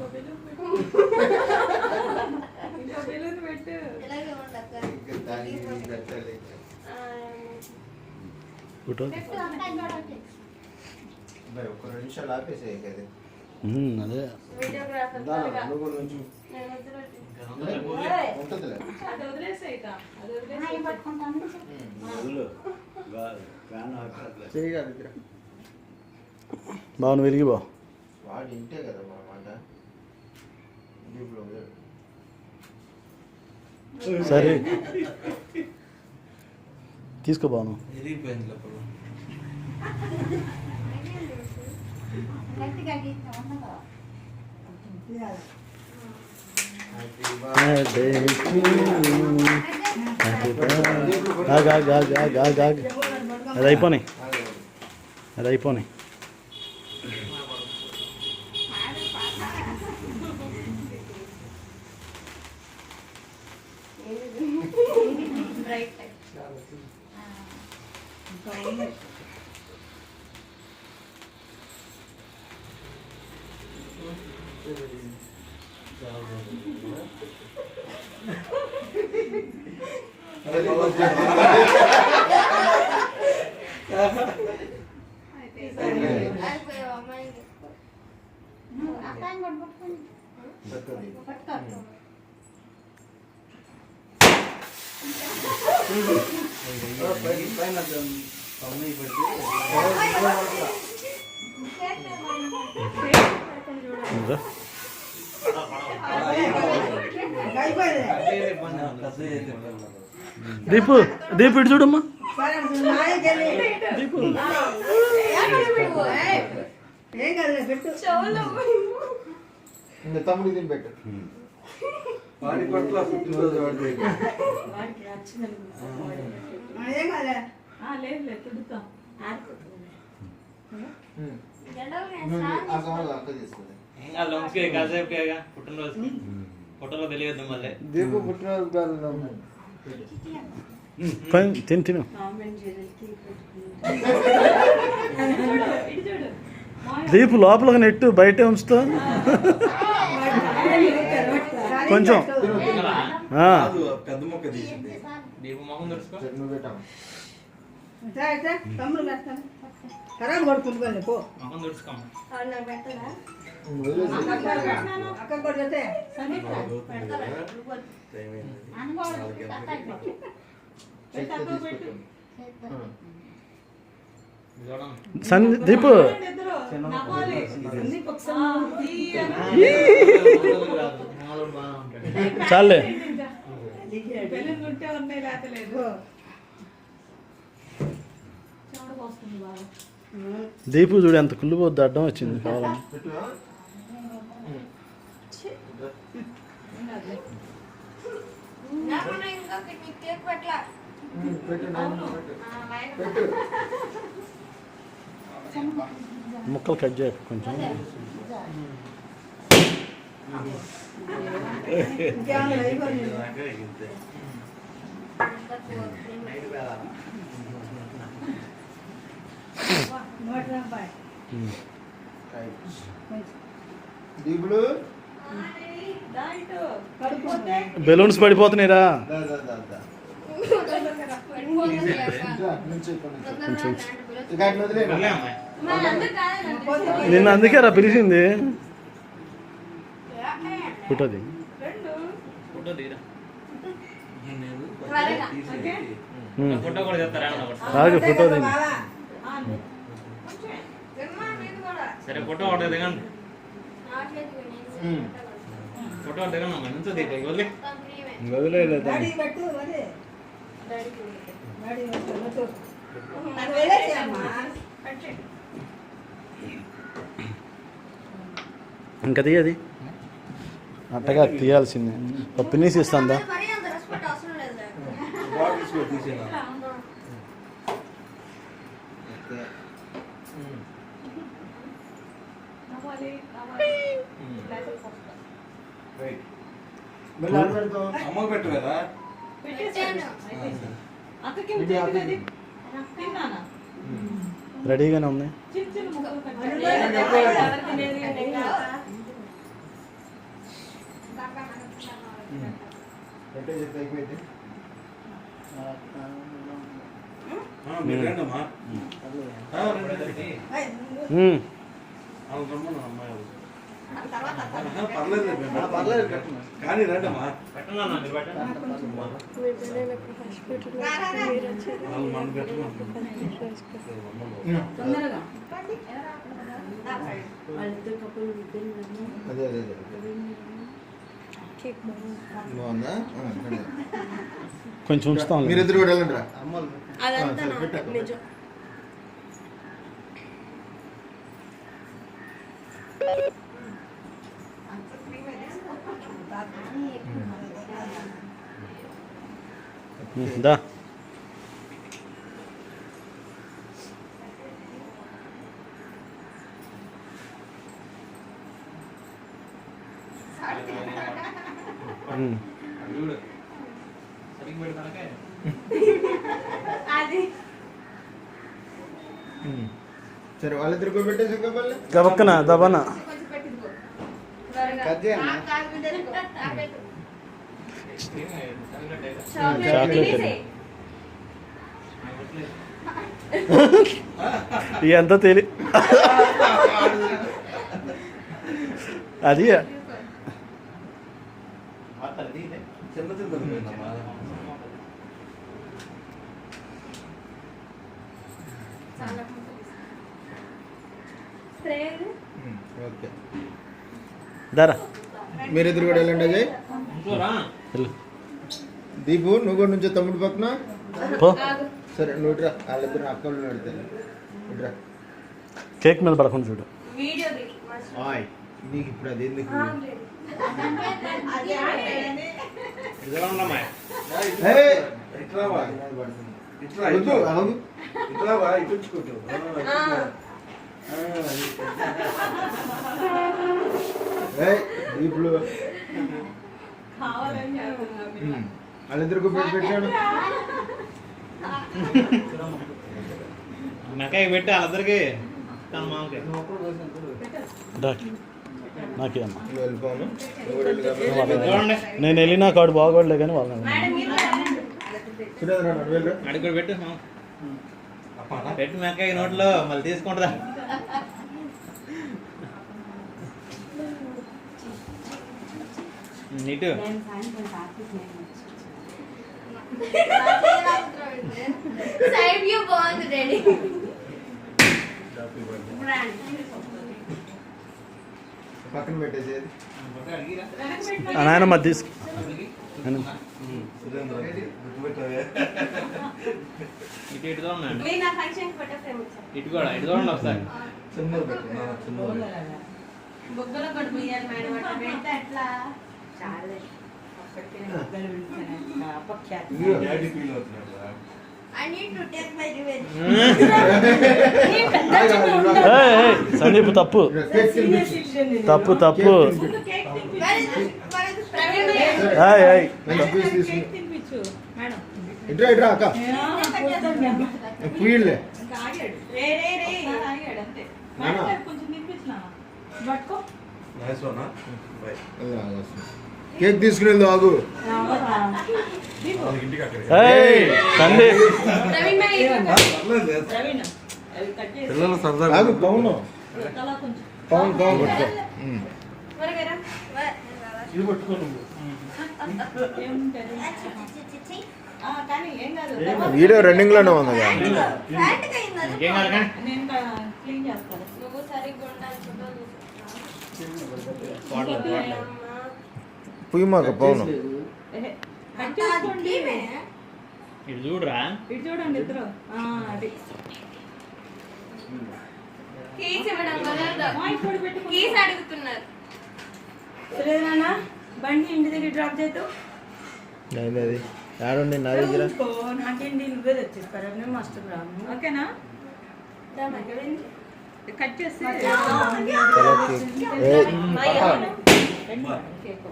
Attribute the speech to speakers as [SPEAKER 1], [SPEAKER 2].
[SPEAKER 1] ఒక 2 నిమిషాలు ఆపేసేయి కదా.
[SPEAKER 2] అదే బాగుంది వెలిగి బా
[SPEAKER 1] వాడు ఇంటే కదా మా మాట.
[SPEAKER 2] సరే తీసుకో బాను. అది అయిపోయినాయి, అది అయిపోయినాయి. దీపు దీపు ఇటు చూడమ్మా. దీపు
[SPEAKER 1] తమ్ముడు దీన్ని పెట్టు. వాడి పట్ల పుట్టినరోజు
[SPEAKER 3] ఫోటోలో తెలియదు మళ్ళీ.
[SPEAKER 1] దీపు పుట్టినరోజు
[SPEAKER 2] తిను తిను. దీపు లోపల నెట్టు బయటే ఉంచుతా కొంచెం.
[SPEAKER 1] పెద్ద మొక్క తీసింది.
[SPEAKER 3] దీపు మొహం తెరుచుకో.
[SPEAKER 4] ఖరాబ్ కొడుకుంటుకోండి పో.
[SPEAKER 3] మొహం తెరుచుకోమ్మ.
[SPEAKER 2] సందీప్ చాలే. దీపు చూడు ఎంత కుళ్ళు పోద్దు, అడ్డం వచ్చింది కావాలని. ముక్కలు కట్ చేయ కొంచెం. బెలూన్స్ పడిపోతున్నాయిరా. నిన్న అందుకే రా పిలిచింది. ఫోటోది రాజు ఫోటోది.
[SPEAKER 3] సరే ఫోటో ఆర్డర్ దిగండి. ఫోటో దిగండి అమ్మా. నుంచి దిగ
[SPEAKER 2] వదిలేదు. ఇంకా తీయది అట్టగా తీయాల్సిందే. పిన్నిసి ఇస్తుందా?
[SPEAKER 1] అమ్మ పెట్టు కదా.
[SPEAKER 2] రెడీగానే ఉంది.
[SPEAKER 1] మీరు రండమ్మా రండి. అవును రమ్మను అమ్మాయి పర్లేదు కానీ రండమ్మా
[SPEAKER 3] పెట్టండి అన్న మీరు పెట్టండి
[SPEAKER 1] వాళ్ళు మనం పెట్టమా
[SPEAKER 4] అదే బాగుందా
[SPEAKER 2] కొంచెం ఉంచుతాం
[SPEAKER 4] మీరిద్దరు కూడా వెళ్ళండి రా
[SPEAKER 5] అదంతా
[SPEAKER 4] సరే,
[SPEAKER 5] నాకు
[SPEAKER 4] పెట్టు.
[SPEAKER 5] నిజం.
[SPEAKER 2] దా
[SPEAKER 3] చూడు సరిగ్గా పెడతానకే
[SPEAKER 5] అది
[SPEAKER 4] సరే వాళ్ళిద్దరు కూడా పెట్టేసి ఇంకా మళ్ళీ
[SPEAKER 2] గబక్కన దబన
[SPEAKER 5] కొంచెం పెట్టించుకో
[SPEAKER 2] చాక్లెట్ ఎంత తేలి అది
[SPEAKER 1] చిన్న చిన్న
[SPEAKER 4] ఓకే
[SPEAKER 2] దారా
[SPEAKER 4] మీరిద్దరు కూడా వెళ్ళండి అజయ్
[SPEAKER 3] ఇంకోరా
[SPEAKER 2] వెళ్ళు.
[SPEAKER 4] దీపు నువ్వు కూడా నుంచో తమ్ముడు పక్కన
[SPEAKER 2] పో
[SPEAKER 4] సరే నువ్వు రా వాళ్ళిద్దరు అక్కలు పెడతాను ఇట్రా
[SPEAKER 2] కేక్ మీద పడకుండా చూడు
[SPEAKER 5] వీడియో
[SPEAKER 4] ఆయ్ నీకు ఇప్పుడు అది ఎందుకు
[SPEAKER 3] ఇదిగో ఉండమ్మా
[SPEAKER 4] ఏయ్!
[SPEAKER 1] ఇట్రావా ఇట్రా
[SPEAKER 4] వద్దు, ఆగు.
[SPEAKER 1] ఇట్రావా ఇటు ఉంచుకుంటూ
[SPEAKER 4] ఏయ్, దీపులు
[SPEAKER 5] కావాలని
[SPEAKER 4] వాళ్ళిద్దరు కూడా పెట్టాడు
[SPEAKER 3] మెకాయ పెట్టి వాళ్ళిద్దరికి తన మామకి
[SPEAKER 2] నాకే అమ్మా
[SPEAKER 4] నువ్వు వెళ్ళిపోను నువ్వు కూడా వెళ్ళి కాబట్టి.
[SPEAKER 3] చూడండి
[SPEAKER 2] నేను వెళ్ళినా కాడు బాగోడలే కానీ వాళ్ళని
[SPEAKER 5] మేడం మీరు
[SPEAKER 4] సురేంద్ర నన్ను వెళ్ళు.
[SPEAKER 3] అడిగి కూడా పెట్టు మామ. పెట్టు మెకాయ నోట్లో మళ్ళీ తీసుకుంటుందా నీటు
[SPEAKER 5] సైడ్ వ్యూ బాగుంది డాడీ
[SPEAKER 4] పక్కన పెట్టేసేది
[SPEAKER 2] నాయనమ్మ తీసుకు
[SPEAKER 1] సురేంద్ర గుర్తుపెట్టావే
[SPEAKER 3] ఇటు ఇటు చూడండి
[SPEAKER 5] మీరు నా ఫంక్షన్ కి ఫోటో ఫ్రేమ్ ఇచ్చారు
[SPEAKER 3] ఇటు కూడా ఇటు చూడండి ఒకసారి
[SPEAKER 1] చిన్నది పెట్టు చిన్నది
[SPEAKER 5] బొగ్గలో కూడా పోయాలి మేడం అట్లా పెడితే అట్లా చాలా
[SPEAKER 1] డాడీ ఫీల్ అవుతున్నాడు
[SPEAKER 5] I need to take my revenge.
[SPEAKER 2] ఏయ్, ఏయ్, సందీప్ తప్పు
[SPEAKER 4] కేక్ తినిపించు.
[SPEAKER 2] తప్పు తప్పు
[SPEAKER 5] Where is Praveen?
[SPEAKER 2] ఏయ్, ఏయ్.
[SPEAKER 4] మంచి పీస్ తీసుకుని ఇట్రా ఇట్రా అక్క పుయ్యిలే
[SPEAKER 5] రే
[SPEAKER 1] నైస్ వన్ బై
[SPEAKER 4] కేక్ తీసుకుని వెళ్దాం ఆగు
[SPEAKER 1] ఇంటికి అక్కడ
[SPEAKER 2] ఏయ్, సందీప్
[SPEAKER 5] Praveen bhai,
[SPEAKER 1] పర్లేదు పిల్లలు సరదాగా
[SPEAKER 4] ఆగు పవన్ పవన్ పవన్ పట్టుకో
[SPEAKER 5] త్వరగా రా.
[SPEAKER 1] ఇది పట్టుకోను
[SPEAKER 4] వీడియో రన్నింగ్ లోనే ఉందిగా
[SPEAKER 5] Fat గా అయింది అది.
[SPEAKER 3] ఇంకేం కాదు కానీ
[SPEAKER 5] నువ్వు సరిగ్గా ఉండాలి
[SPEAKER 4] పుయ్యమాక పవన్
[SPEAKER 5] ఇవే.
[SPEAKER 3] ఇటు చూడరా
[SPEAKER 6] చూడండి ఇద్దరు అది
[SPEAKER 5] కీస్ ఇవ్వడం కుదరదు. కీస్ అడుగుతున్నారు.
[SPEAKER 6] సురేంద్రనా బండి ఇంటి దగ్గర డ్రాప్ చేద్దాం
[SPEAKER 4] అది ఆడండి నా దగ్గర
[SPEAKER 6] నాకేంటి నువ్వే తెచ్చిస్తారు నేను మస్ట్ రాను ఓకేనా
[SPEAKER 5] దా మగవేంటి?
[SPEAKER 6] కట్ చేసి
[SPEAKER 4] చాలా కేక్
[SPEAKER 5] మయ్య.
[SPEAKER 6] కేక్